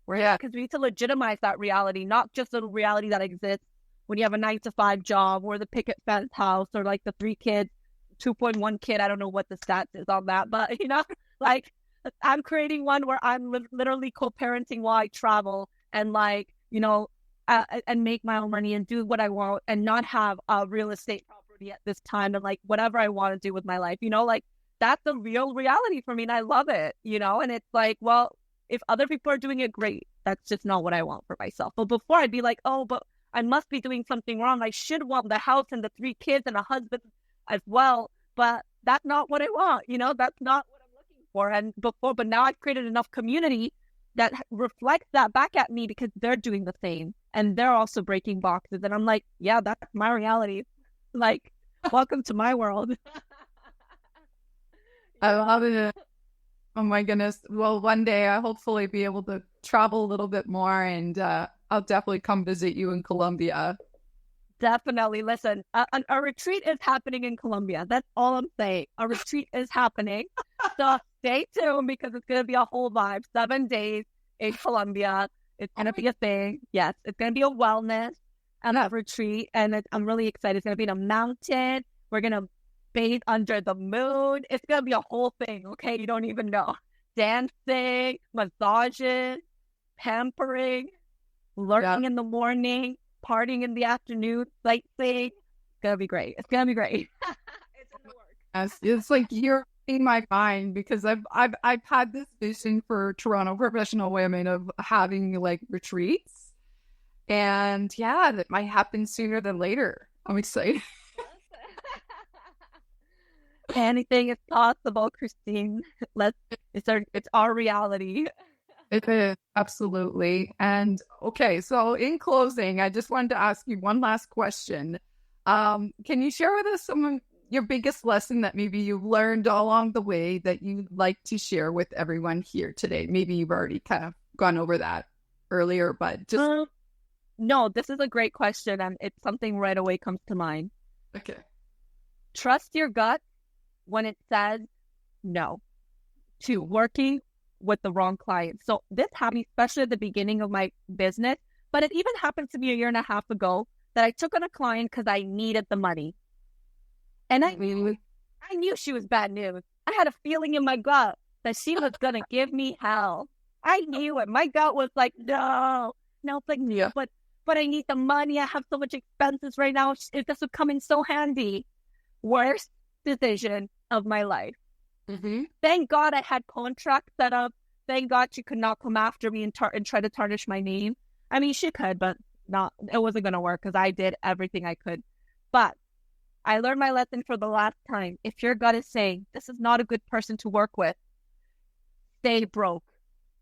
Yeah. Because we need to legitimize that reality, not just the reality that exists when you have a 9-to-5 job, or the picket fence house, or like the 3 kids, 2.1 kid. I don't know what the stats is on that, but like I'm creating one where I'm literally co-parenting while I travel, and like, and make my own money and do what I want, and not have a real estate property at this time, and like whatever I want to do with my life, like that's the real reality for me, and I love it, and it's like, well, if other people are doing it, great. That's just not what I want for myself. But before, I'd be like, oh, but I must be doing something wrong. I should want the house and the 3 kids and a husband as well. But that's not what I want. That's not what I'm looking for. But now I've created enough community that reflects that back at me, because they're doing the same, and they're also breaking boxes. And I'm like, yeah, that's my reality. Like, welcome to my world. I love it. Oh my goodness. Well, one day I'll hopefully be able to travel a little bit more, and I'll definitely come visit you in Colombia. Definitely. Listen, a retreat is happening in Colombia. That's all I'm saying. A retreat is happening. So stay tuned, because it's going to be a whole vibe. 7 days in Colombia. It's going to be a thing. Yes, it's going to be a wellness and a retreat. And I'm really excited. It's going to be in a mountain. We're going to bathe under the moon. It's going to be a whole thing, okay? You don't even know. Dancing, massages, pampering, learning in the morning, partying in the afternoon, sightseeing. It's going to be great. It's going to be great. It's in the works. Yes, it's like you're in my mind, because I've had this vision for Toronto professional women of having like retreats, and yeah, that might happen sooner than later. I'm excited. Anything is possible, Christine. It's our reality. It is, absolutely. And okay, so in closing, I just wanted to ask you one last question. Can you share with us some of your biggest lesson that maybe you've learned along the way that you'd like to share with everyone here today? Maybe you've already kind of gone over that earlier, but just... No, this is a great question, and it's something right away comes to mind. Okay. Trust your gut when it says no to working with the wrong client. So this happened especially at the beginning of my business, but it even happened to me 1.5 years ago that I took on a client because I needed the money. And I I knew she was bad news. I had a feeling in my gut that she was going to give me hell. I knew it. My gut was like, no. No, it's like, Yeah. but I need the money. I have so much expenses right now. This would come in so handy. Worst decision of my life. Mm-hmm. Thank God I had contracts set up. Thank God she could not come after me and try to tarnish my name. I mean, she could, but it wasn't going to work because I did everything I could. But I learned my lesson for the last time. If your gut is saying, this is not a good person to work with, stay broke.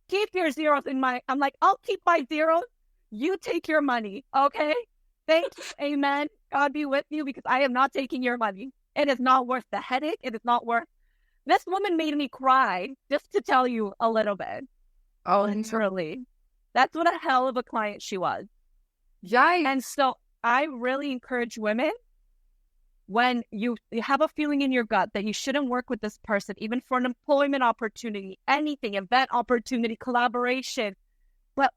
Keep your zeros in my... I'm like, I'll keep my zeros. You take your money, okay? Thanks, amen. God be with you because I am not taking your money. It is not worth the headache. It is not worth... This woman made me cry, just to tell you a little bit. Oh, literally. That's what a hell of a client she was. Yikes. And so I really encourage women, when you have a feeling in your gut that you shouldn't work with this person, even for an employment opportunity, anything, event opportunity, collaboration, but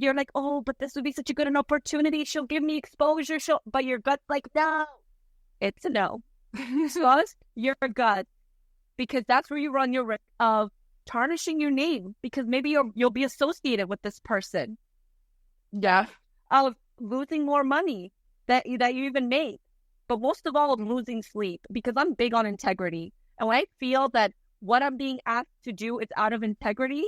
you're like, oh, but this would be such a good opportunity. She'll give me exposure. But your gut's like, no. It's a no. Trust your gut. Because that's where you run your risk of tarnishing your name. Because maybe you'll be associated with this person. Yeah. Of losing more money that you even made. But most of all, of losing sleep. Because I'm big on integrity. And when I feel that what I'm being asked to do is out of integrity,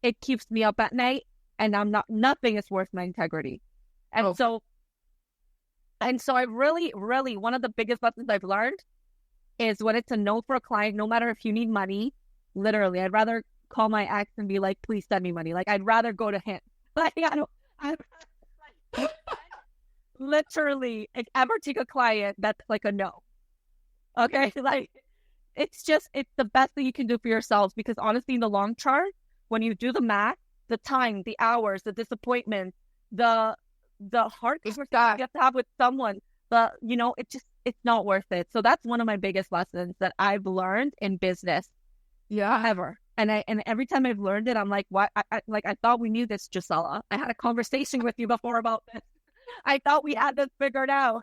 it keeps me up at night. And nothing is worth my integrity. And so I really, really, one of the biggest lessons I've learned is when it's a no for a client, no matter if you need money, literally, I'd rather call my ex and be like, please send me money. Like, I'd rather go to him. Like, literally, ever take a client that's like a no. Okay? Like, it's the best thing you can do for yourselves because honestly, in the long term, when you do the math, the time, the hours, the disappointment, the heart conversation you have to have with someone, it's not worth it. So that's one of my biggest lessons that I've learned in business. Yeah. Ever. And every time I've learned it, I'm like, what? I thought we knew this, Gicela. I had a conversation with you before about this. I thought we had this figured out.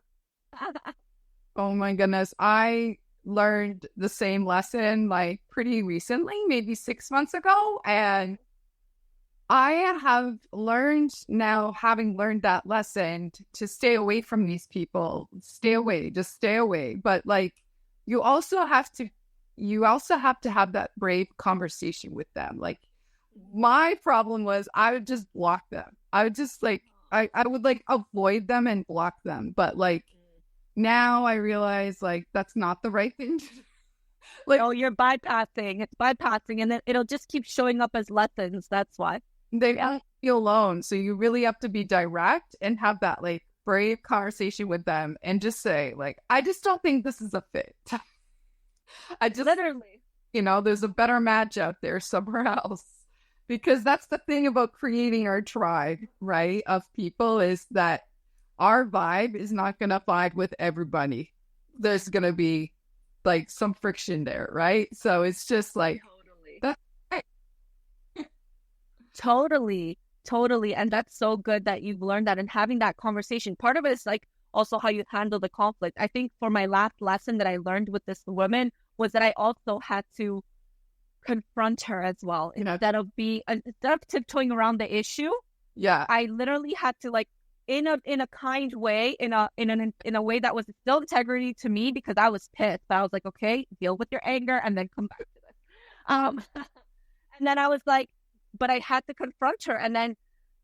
Oh my goodness. I learned the same lesson like pretty recently, maybe 6 months ago. And I have learned now, having learned that lesson, to stay away from these people. Just stay away. But like, you also have to have that brave conversation with them. Like, my problem was I would just block them. I would just like, I would like avoid them and block them. But like, now I realize like, that's not the right thing to do. Like, oh, you're bypassing. It's bypassing. And then it'll just keep showing up as lessons. That's why. They don't feel alone. So you really have to be direct and have that like brave conversation with them and just say like, I just don't think this is a fit. I just literally, there's a better match out there somewhere else. Because that's the thing about creating our tribe, right? Of people, is that our vibe is not going to vibe with everybody. There's going to be like some friction there, right? So it's just like, Totally. And that's so good that you've learned that and having that conversation. Part of it is like also how you handle the conflict. I think for my last lesson that I learned with this woman was that I also had to confront her as well. Instead of tiptoeing around the issue. Yeah. I literally had to like in a kind way, in a way that was still integrity to me because I was pissed. But I was like, okay, deal with your anger and then come back to this. And then I was like, but I had to confront her. And then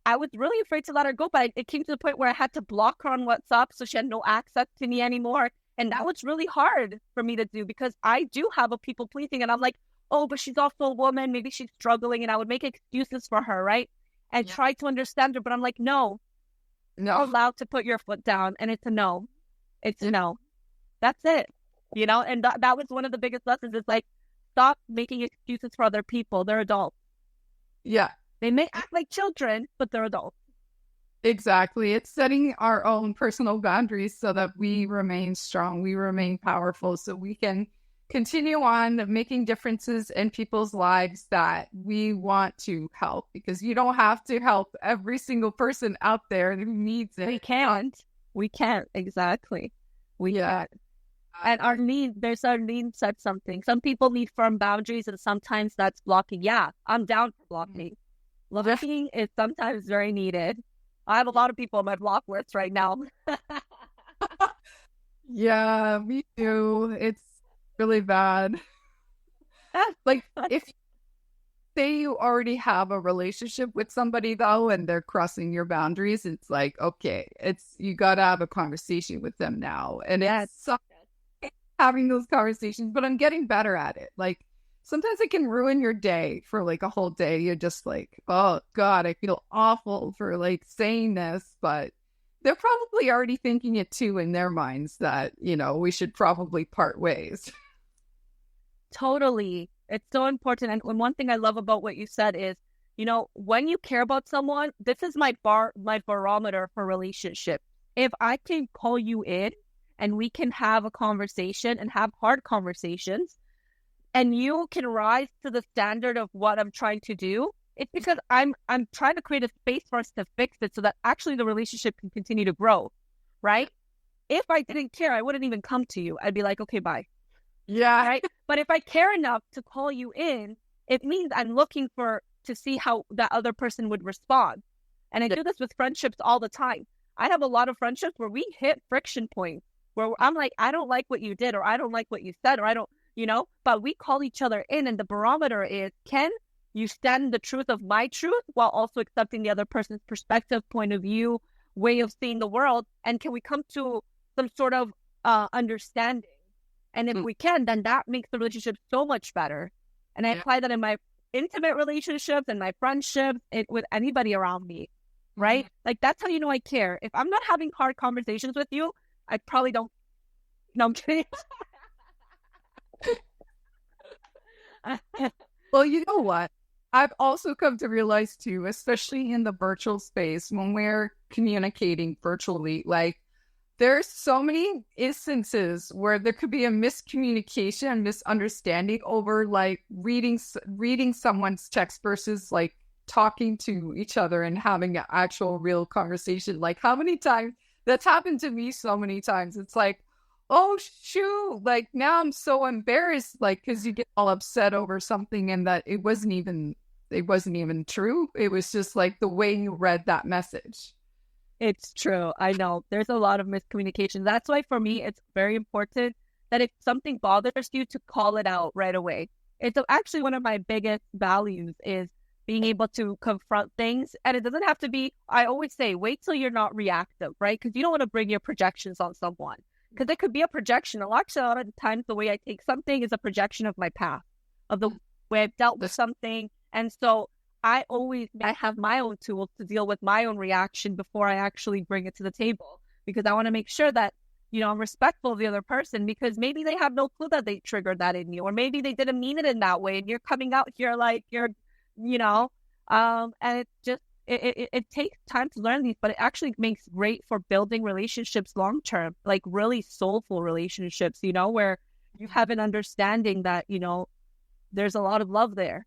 I was really afraid to let her go. But it came to the point where I had to block her on WhatsApp so she had no access to me anymore. And that was really hard for me to do because I do have a people pleasing. And I'm like, oh, but she's also a woman. Maybe she's struggling. And I would make excuses for her, right? And try to understand her. But I'm like, no. You're allowed to put your foot down. And it's a no. It's a no. That's it. And that was one of the biggest lessons. Is like, stop making excuses for other people. They're adults. Yeah. They may act like children, but they're adults. Exactly. It's setting our own personal boundaries so that we remain strong, we remain powerful, so we can continue on making differences in people's lives that we want to help. Because you don't have to help every single person out there who needs it. We can't. Exactly. We can't. And Arlene said something. Some people need firm boundaries and sometimes that's blocking. Yeah, I'm down for blocking. Blocking is sometimes very needed. I have a lot of people on my block list right now. Yeah, me too. It's really bad. Like, if say you already have a relationship with somebody though, and they're crossing your boundaries, it's like, okay, you got to have a conversation with them now. And Yes. it's having those conversations, but I'm getting better at it. Like, sometimes it can ruin your day for like a whole day. You're just like, oh God, I feel awful for like saying this, but they're probably already thinking it too in their minds that, we should probably part ways. Totally. It's so important. And one thing I love about what you said is, when you care about someone, this is my barometer for relationship. If I can call you in and we can have a conversation and have hard conversations, and you can rise to the standard of what I'm trying to do, it's because I'm trying to create a space for us to fix it so that actually the relationship can continue to grow, right? If I didn't care, I wouldn't even come to you. I'd be like, okay, bye. Yeah. Right. But if I care enough to call you in, it means I'm looking to see how that other person would respond. And I do this with friendships all the time. I have a lot of friendships where we hit friction points where I'm like, I don't like what you did, or I don't like what you said, or I don't, but we call each other in. And the barometer is, can you stand the truth of my truth while also accepting the other person's perspective, point of view, way of seeing the world? And can we come to some sort of understanding? And if we can, then that makes the relationship so much better. And I apply that in my intimate relationships and my friendships with anybody around me, right? Like, that's how you know I care. If I'm not having hard conversations with you, I probably don't. No, I'm kidding. Well, you know what? I've also come to realize too, especially in the virtual space, when we're communicating virtually, like, there's so many instances where there could be a miscommunication, misunderstanding over like reading someone's text versus like talking to each other and having an actual real conversation. Like, how many times that's happened to me so many times. It's like, oh shoot, like now I'm so embarrassed, like, because you get all upset over something and that it wasn't even true. It was just like the way you read that message. It's true. I know there's a lot of miscommunication. That's why for me, it's very important that if something bothers you, to call it out right away. It's actually one of my biggest values is being able to confront things. And it doesn't have to be, I always say, wait till you're not reactive, right? Because you don't want to bring your projections on someone. Because it could be a projection. A lot of the times the way I take something is a projection of my past, of the way I've dealt with something. And so I have my own tools to deal with my own reaction before I actually bring it to the table, because I want to make sure that, I'm respectful of the other person, because maybe they have no clue that they triggered that in you, or maybe they didn't mean it in that way. And you're coming out here like and it just, it takes time to learn these, but it actually makes great for building relationships long-term, like really soulful relationships, where you have an understanding that, there's a lot of love there,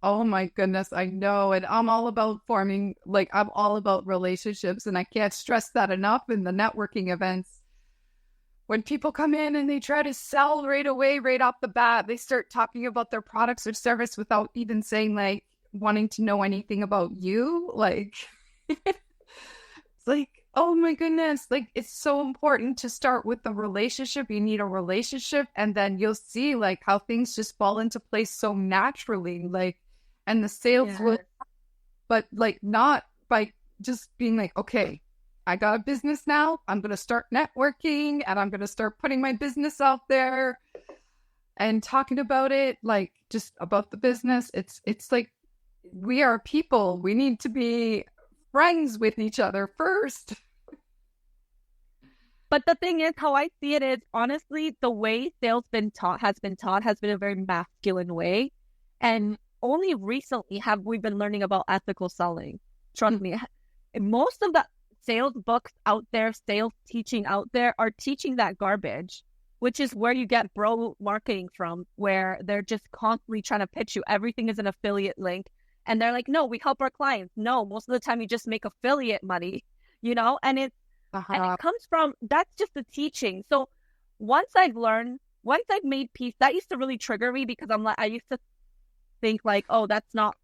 Oh my goodness, I know. And I'm all about I'm all about relationships, and I can't stress that enough in the networking events. When people come in and they try to sell right away, right off the bat, they start talking about their products or service without even saying like wanting to know anything about you. Like, it's like, oh my goodness, like, it's so important to start with the relationship. You need a relationship, and then you'll see like how things just fall into place so naturally. Like, and the sales will, but like not by just being like, okay, I got a business now, I'm going to start networking and I'm going to start putting my business out there and talking about it, like just about the business. It's like, we are people. We need to be friends with each other first. But the thing is, how I see it is, honestly, the way sales has been a very masculine way. And only recently have we been learning about ethical selling. Trust me, most of the sales books out there, sales teaching out there are teaching that garbage, which is where you get bro marketing from, where they're just constantly trying to pitch you. Everything is an affiliate link. And they're like, no, we help our clients. No, most of the time you just make affiliate money, and And Uh-huh. it comes from, that's just the teaching. So once I've made peace, that used to really trigger me because I'm like, I used to think like, oh, that's not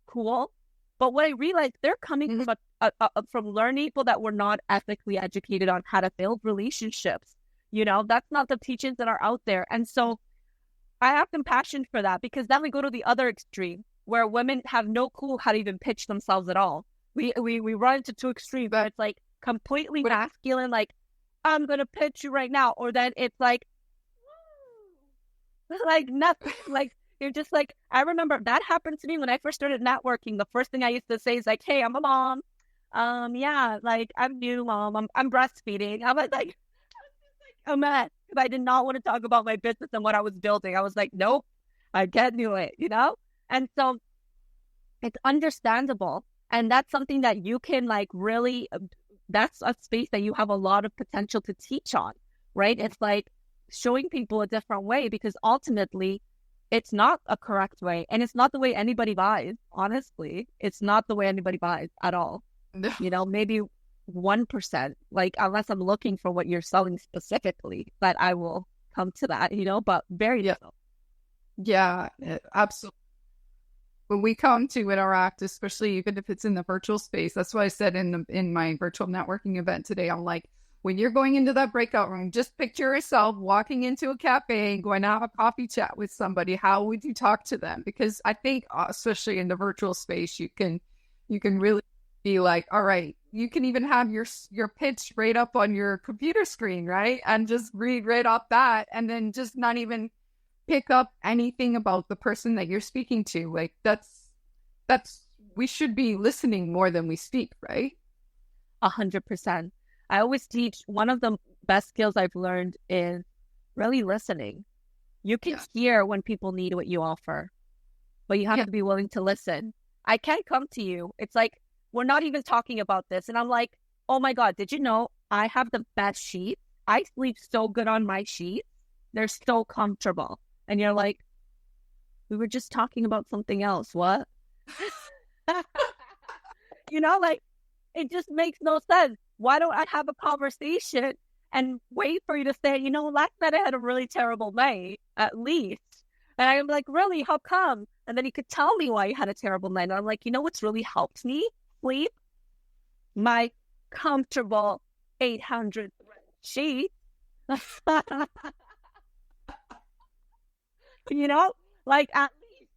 cool. But what I realized, they're coming Mhm. from from learning people that were not ethically educated on how to build relationships. That's not the teachings that are out there. And so I have compassion for that, because then we go to the other extreme where women have no clue how to even pitch themselves at all. We run into two extremes where it's like completely masculine, like, I'm gonna pitch you right now, or then it's like like nothing. Like, you're just like, I remember that happened to me when I first started networking. The first thing I used to say is like, hey, I'm a mom. Yeah, like, I'm new mom. I'm breastfeeding. I was like a mess because I did not want to talk about my business and what I was building. I was like, nope, I can't do it. And so it's understandable. And that's something that you can like really, that's a space that you have a lot of potential to teach on, right? It's like showing people a different way, because ultimately it's not a correct way. And it's not the way anybody buys, honestly. It's not the way anybody buys at all. No. Maybe 1%, like, unless I'm looking for what you're selling specifically, but I will come to that, but very little. Yeah, absolutely. When we come to interact, especially even if it's in the virtual space, that's why I said in my virtual networking event today, I'm like, when you're going into that breakout room, just picture yourself walking into a cafe and going to have a coffee chat with somebody. How would you talk to them? Because I think, especially in the virtual space, you can really be like, all right, you can even have your pitch right up on your computer screen, right? And just read right off that, and then just not even pick up anything about the person that you're speaking to. Like, that's we should be listening more than we speak, right? 100%. I always teach, one of the best skills I've learned is really listening. You can hear when people need what you offer, but you have to be willing to listen. I can't come to you. It's like, we're not even talking about this. And I'm like, oh my God, did you know I have the best sheets? I sleep so good on my sheets. They're so comfortable. And you're like, we were just talking about something else. What? Like, it just makes no sense. Why don't I have a conversation and wait for you to say, last night I had a really terrible night, at least. And I'm like, really? How come? And then you could tell me why you had a terrible night. And I'm like, what's really helped me sleep? My comfortable 800 sheets. Like, at least.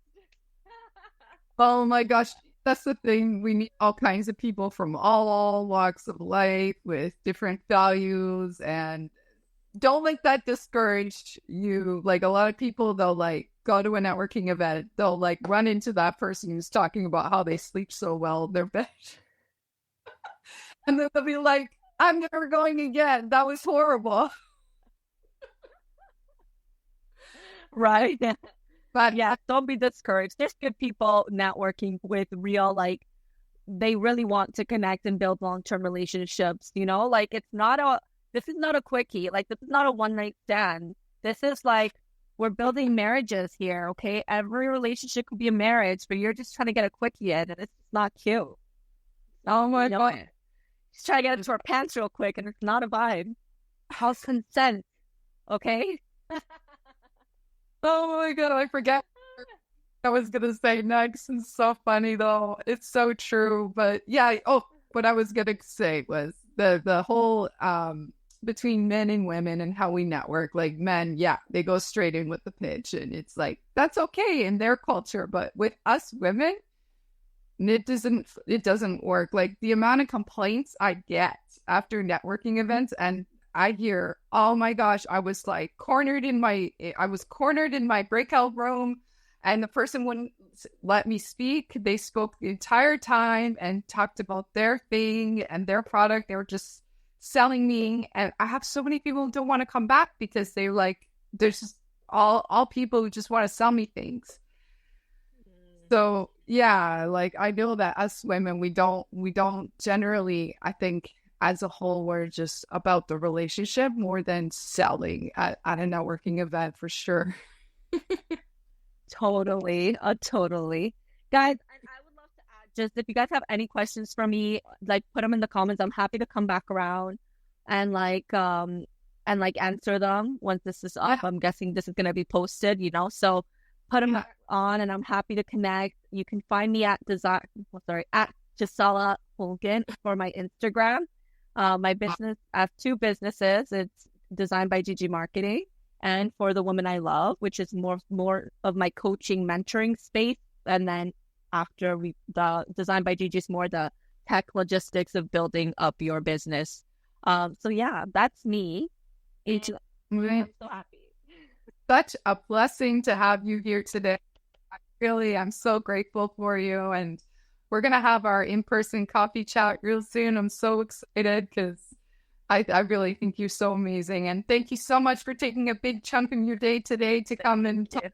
Oh my gosh, that's the thing. We need all kinds of people from all walks of life with different values, and don't let that discourage you. Like, a lot of people, they'll like go to a networking event, they'll like run into that person who's talking about how they sleep so well in their bed. And then they'll be like, I'm never going again. That was horrible. Right. But yeah, don't be discouraged. There's good people networking with real, like, they really want to connect and build long-term relationships, like, this is not a quickie. Like, this is not a one-night stand. This is like, we're building marriages here, okay? Every relationship could be a marriage, but you're just trying to get a quickie in, and it's not cute. oh my God. Just try to get into our pants real quick, and it's not a vibe. How's consent? Okay? Oh my God, I forget I was gonna say next. It's so funny though. It's so true. But yeah, what I was gonna say was the whole between men and women and how we network. Like, men, yeah, they go straight in with the pitch, and it's like, that's okay in their culture. But with us women, it doesn't work. Like, the amount of complaints I get after networking events, and I hear, oh my gosh, I was cornered in my breakout room, and the person wouldn't let me speak. They spoke the entire time and talked about their thing and their product. They were just selling me. And I have so many people who don't want to come back because they're like, there's just all people who just want to sell me things. So yeah, like, I know that us women, we don't generally, I think, as a whole, we're just about the relationship more than selling at a networking event, for sure. Totally. Guys, and I would love to add just if you guys have any questions for me, like put them in the comments. I'm happy to come back around and answer them once this is up. I'm guessing this is going to be posted, so put them on and I'm happy to connect. You can find me at Gicela Holguin for my Instagram. My business, I have two businesses. It's Designed by Gigi Marketing and For the Woman I Love, which is more of my coaching, mentoring space. And then after the Designed by Gigi is more the tech logistics of building up your business. So yeah, that's me. I'm so happy. Such a blessing to have you here today. I'm so grateful for you. And we're going to have our in-person coffee chat real soon. I'm so excited because I really think you're so amazing. And thank you so much for taking a big chunk of your day today to come and talk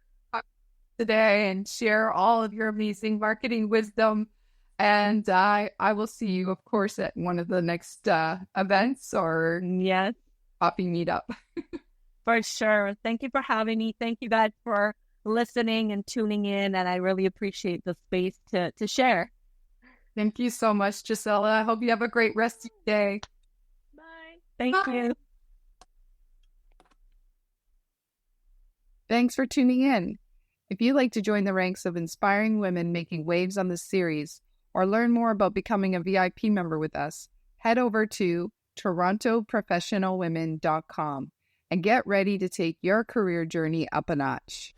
today and share all of your amazing marketing wisdom. And I will see you, of course, at one of the next events or coffee meetup. For sure. Thank you for having me. Thank you guys for listening and tuning in. And I really appreciate the space to share. Thank you so much, Gicela. I hope you have a great rest of your day. Bye. Thank you. Thanks for tuning in. If you'd like to join the ranks of inspiring women making waves on this series or learn more about becoming a VIP member with us, head over to torontoprofessionalwomen.com and get ready to take your career journey up a notch.